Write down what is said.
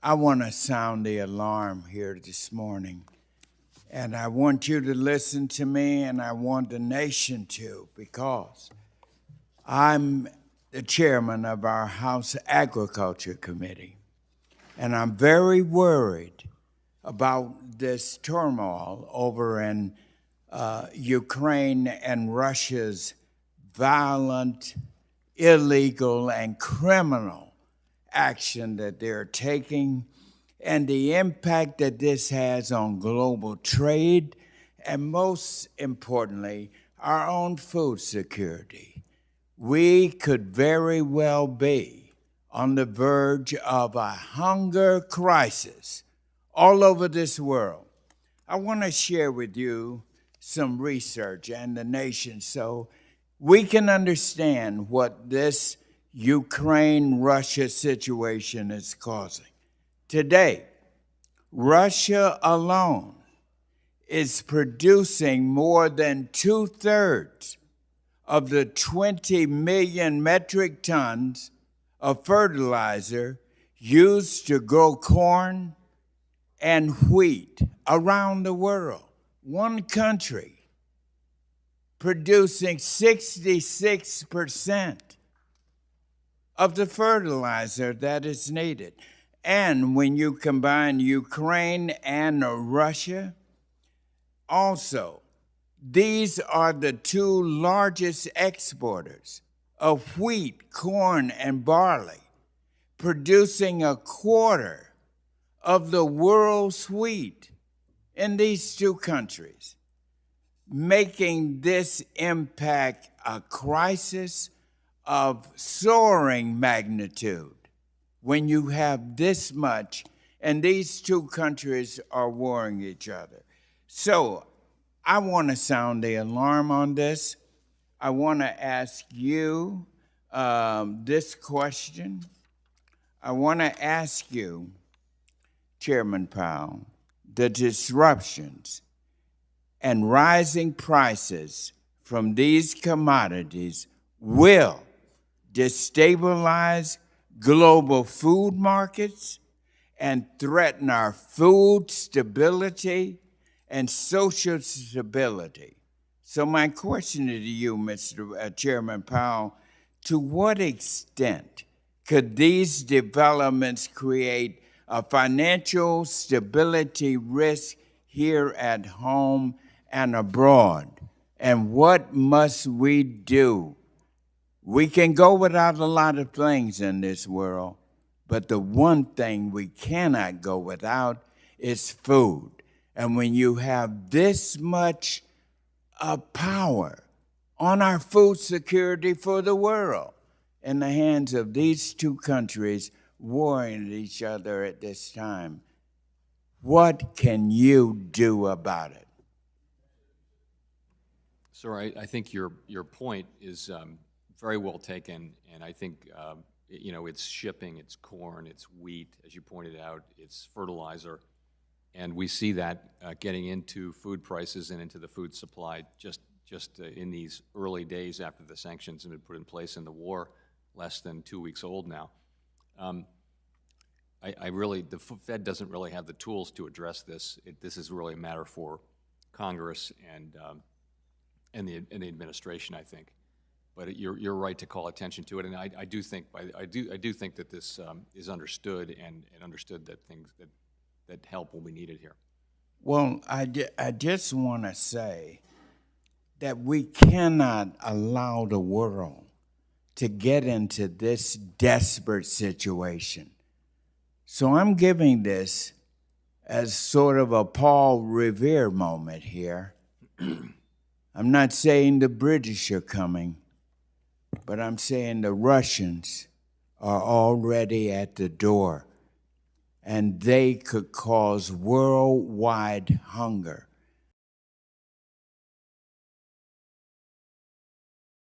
I want to sound the alarm here this morning. And I want you to listen to me, and I want the nation to, because I'm the chairman of our House Agriculture Committee. And I'm very worried about this turmoil over in Ukraine and Russia's violent, illegal, and criminal action that they're taking, and the impact that this has on global trade, and most importantly, our own food security. We could very well be on the verge of a hunger crisis all over this world. I want to share with you some research and the nation so we can understand what this Ukraine-Russia situation is causing. Today, Russia alone is producing more than 2/3 of the 20 million metric tons of fertilizer used to grow corn and wheat around the world. One country producing 66% of the fertilizer that is needed. And when you combine Ukraine and Russia, also, these are the two largest exporters of wheat, corn, and barley, producing a quarter of the world's wheat in these two countries, making this impact a crisis of soaring magnitude when you have this much, and these two countries are warring each other. So I want to sound the alarm on this. I want to ask you this question. I want to ask you, Chairman Powell, the disruptions and rising prices from these commodities will destabilize global food markets and threaten our food stability and social stability. So my question to you, Mr. Chairman Powell, to what extent could these developments create a financial stability risk here at home and abroad? And what must we do? We can go without a lot of things in this world, but the one thing we cannot go without is food. And when you have this much power on our food security for the world in the hands of these two countries warring at each other at this time, what can you do about it? Sir, I think your point is very well taken, and I think it's shipping, it's corn, it's wheat, as you pointed out, it's fertilizer, and we see that getting into food prices and into the food supply just in these early days after the sanctions have been put in place in the war, less than 2 weeks old now. The Fed doesn't really have the tools to address this. This is really a matter for Congress and the administration, I think. But you're right to call attention to it, and I do think that this is understood and understood that that help will be needed here. Well, I just want to say that we cannot allow the world to get into this desperate situation. So I'm giving this as sort of a Paul Revere moment here. I'm not saying the British are coming, but I'm saying the Russians are already at the door, and they could cause worldwide hunger